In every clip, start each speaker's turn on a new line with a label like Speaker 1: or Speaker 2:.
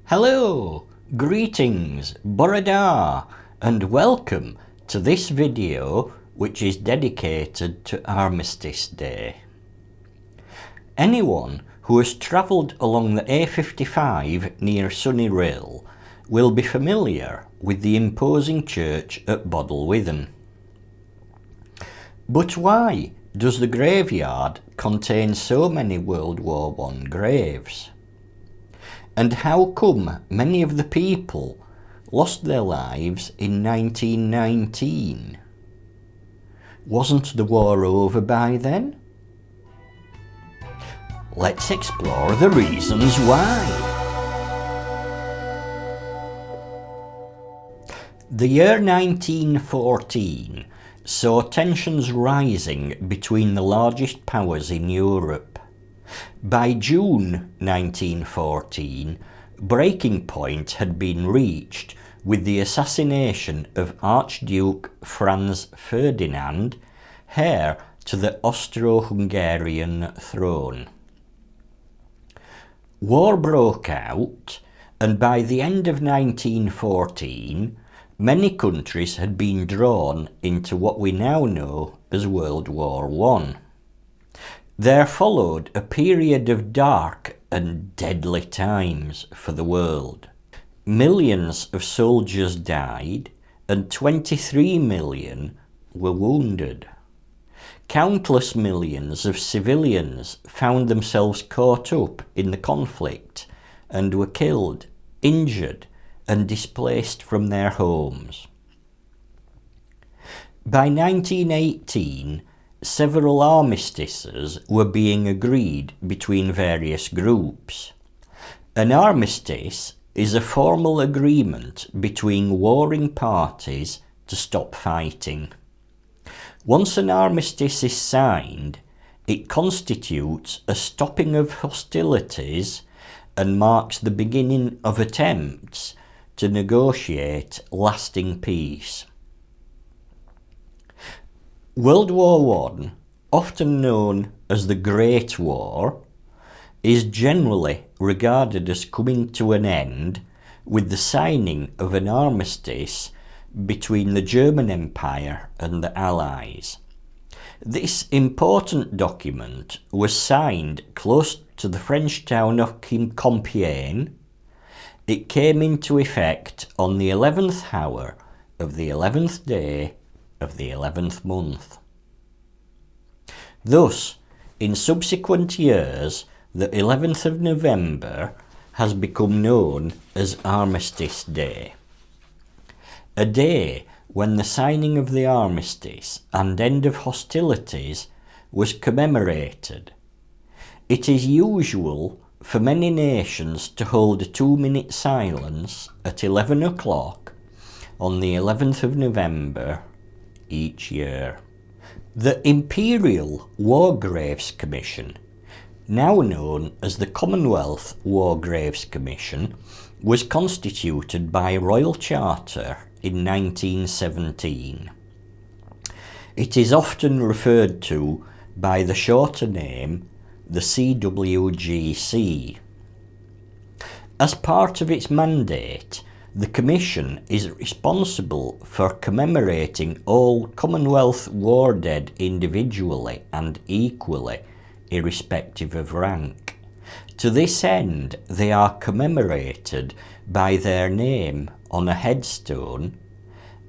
Speaker 1: Hello, greetings, Bodelwyddan, and welcome to this video which is dedicated to Armistice Day. Anyone who has travelled along the A55 near Sunnyrill will be familiar with the imposing church at Bodelwyddan. But why does the graveyard contain so many World War I graves? And how come many of the people lost their lives in 1919? Wasn't the war over by then? Let's explore the reasons why. The year 1914 saw tensions rising between the largest powers in Europe. By June 1914, breaking point had been reached with the assassination of Archduke Franz Ferdinand, heir to the Austro-Hungarian throne. War broke out, and by the end of 1914, many countries had been drawn into what we now know as World War I. There followed a period of dark and deadly times for the world. Millions of soldiers died and 23 million were wounded. Countless millions of civilians found themselves caught up in the conflict and were killed, injured, and displaced from their homes. By 1918, several armistices were being agreed between various groups. An armistice is a formal agreement between warring parties to stop fighting. Once an armistice is signed, it constitutes a stopping of hostilities and marks the beginning of attempts to negotiate lasting peace. World War I, often known as the Great War, is generally regarded as coming to an end with the signing of an armistice between the German Empire and the Allies. This important document was signed close to the French town of Compiègne. It came into effect on the 11th hour of the 11th day of the 11th month. Thus, in subsequent years, the 11th of November has become known as Armistice Day, a day when the signing of the armistice and end of hostilities was commemorated. It is usual for many nations to hold a 2-minute silence at 11 o'clock on the 11th of November each year. The Imperial War Graves Commission, now known as the Commonwealth War Graves Commission, was constituted by Royal Charter in 1917. It is often referred to by the shorter name the CWGC. As part of its mandate, the Commission is responsible for commemorating all Commonwealth war dead individually and equally, irrespective of rank. To this end, they are commemorated by their name on a headstone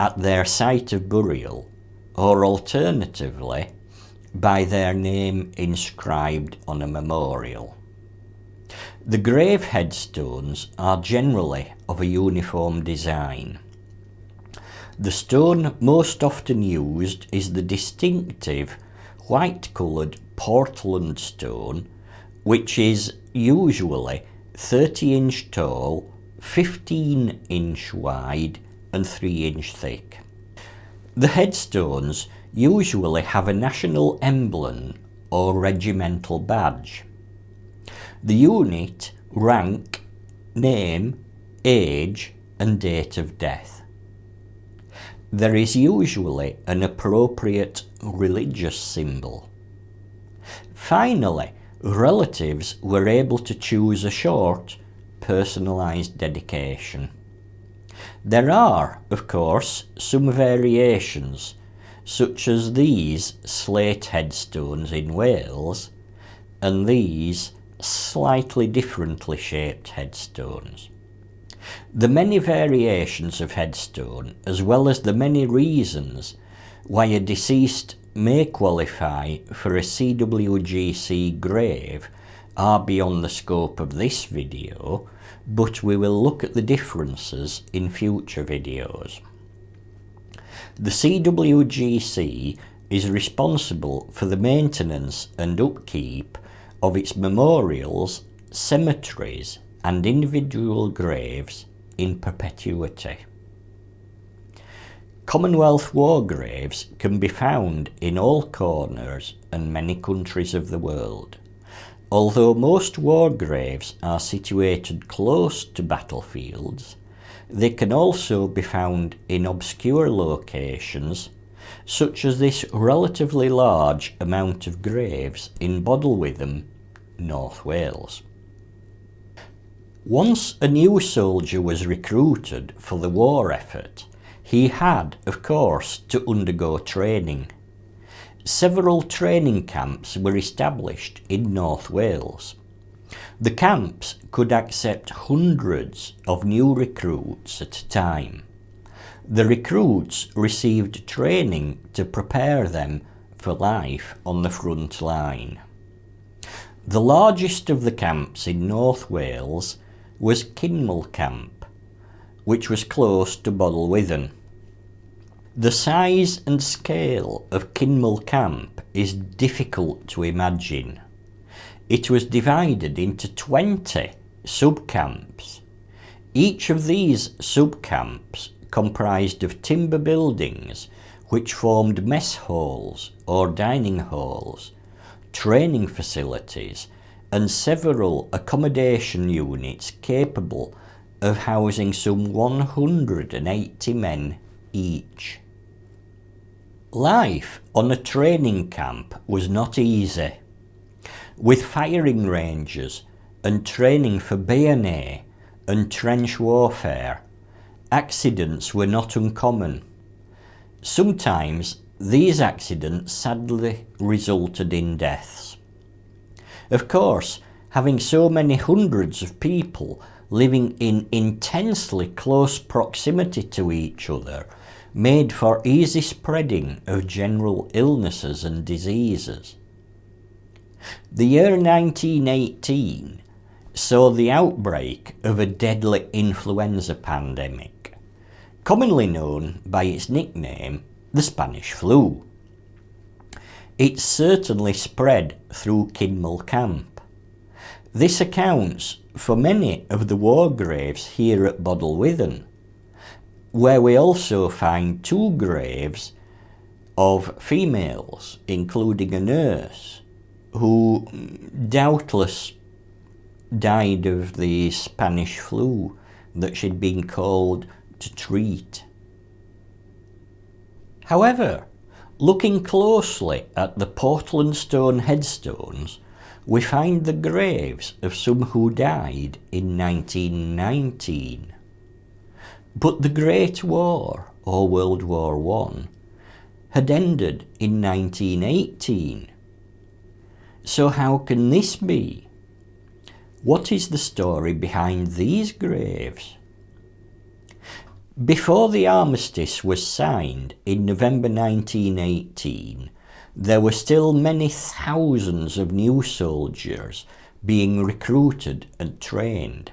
Speaker 1: at their site of burial, or alternatively, by their name inscribed on a memorial. The grave headstones are generally of a uniform design. The stone most often used is the distinctive white-coloured Portland stone, which is usually 30-inch tall, 15-inch wide and 3-inch thick. The headstones usually have a national emblem or regimental badge. The unit, rank, name, age and date of death. There is usually an appropriate religious symbol. Finally, relatives were able to choose a short, personalised dedication. There are, of course, some variations, such as these slate headstones in Wales and these slightly differently shaped headstones. The many variations of headstone, as well as the many reasons why a deceased may qualify for a CWGC grave, are beyond the scope of this video, but we will look at the differences in future videos. The CWGC is responsible for the maintenance and upkeep of its memorials, cemeteries and individual graves in perpetuity. Commonwealth war graves can be found in all corners and many countries of the world. Although most war graves are situated close to battlefields, they can also be found in obscure locations, such as this relatively large amount of graves in Bodelwyddan, North Wales. Once a new soldier was recruited for the war effort, he had, of course, to undergo training. Several training camps were established in North Wales. The camps could accept hundreds of new recruits at a time. The recruits received training to prepare them for life on the front line. The largest of the camps in North Wales was Kinmel Camp, which was close to Bodelwyddan. The size and scale of Kinmel Camp is difficult to imagine. It was divided into 20 sub-camps. Each of these sub-camps comprised of timber buildings which formed mess halls or dining halls, training facilities and several accommodation units capable of housing some 180 men each. Life on a training camp was not easy. With firing ranges and training for bayonet and trench warfare, accidents were not uncommon. Sometimes these accidents sadly resulted in deaths. Of course, having so many hundreds of people living in intensely close proximity to each other made for easy spreading of general illnesses and diseases. The year 1918 saw the outbreak of a deadly influenza pandemic, commonly known by its nickname, the Spanish flu. It certainly spread through Kinmel Camp. This accounts for many of the war graves here at Bodelwyddan, where we also find 2 graves of females, including a nurse, who doubtless died of the Spanish flu that she'd been called to treat. However, looking closely at the Portland stone headstones, we find the graves of some who died in 1919. But the Great War, or World War I, had ended in 1918. So how can this be? What is the story behind these graves? Before the armistice was signed in November 1918, there were still many thousands of new soldiers being recruited and trained.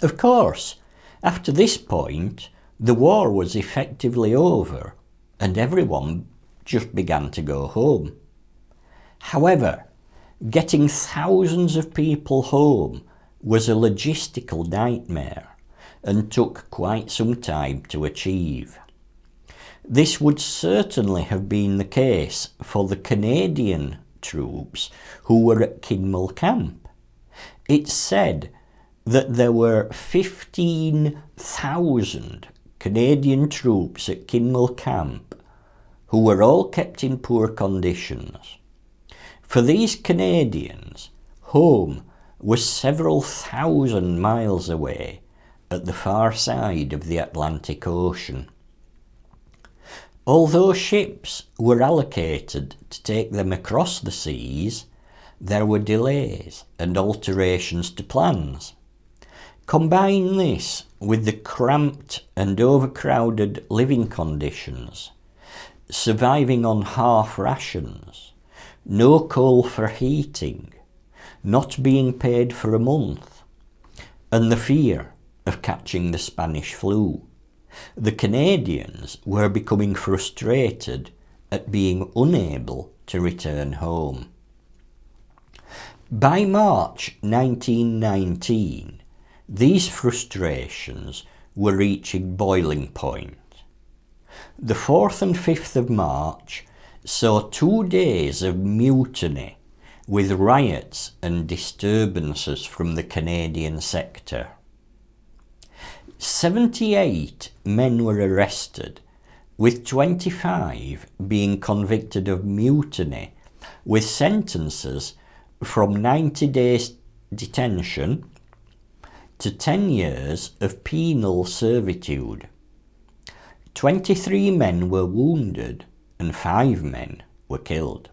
Speaker 1: Of course, after this point, the war was effectively over and everyone just began to go home. However, getting thousands of people home was a logistical nightmare and took quite some time to achieve. This would certainly have been the case for the Canadian troops who were at Kinmel Camp. It's said that there were 15,000 Canadian troops at Kinmel Camp who were all kept in poor conditions. For these Canadians, home was several thousand miles away at the far side of the Atlantic Ocean. Although ships were allocated to take them across the seas, there were delays and alterations to plans. Combine this with the cramped and overcrowded living conditions, surviving on half rations, no coal for heating, not being paid for a month, and the fear of catching the Spanish flu. The Canadians were becoming frustrated at being unable to return home. By March 1919, these frustrations were reaching boiling point. The 4th and 5th of March saw 2 days of mutiny with riots and disturbances from the Canadian sector. 78 men were arrested, with 25 being convicted of mutiny, with sentences from 90 days detention to 10 years of penal servitude. 23 men were wounded and 5 men were killed.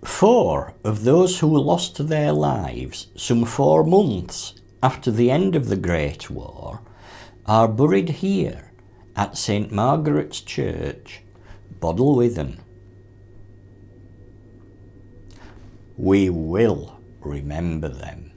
Speaker 1: 4 of those who lost their lives some 4 months after the end of the Great War are buried here at St. Margaret's Church, Bodelwyddan. We will remember them.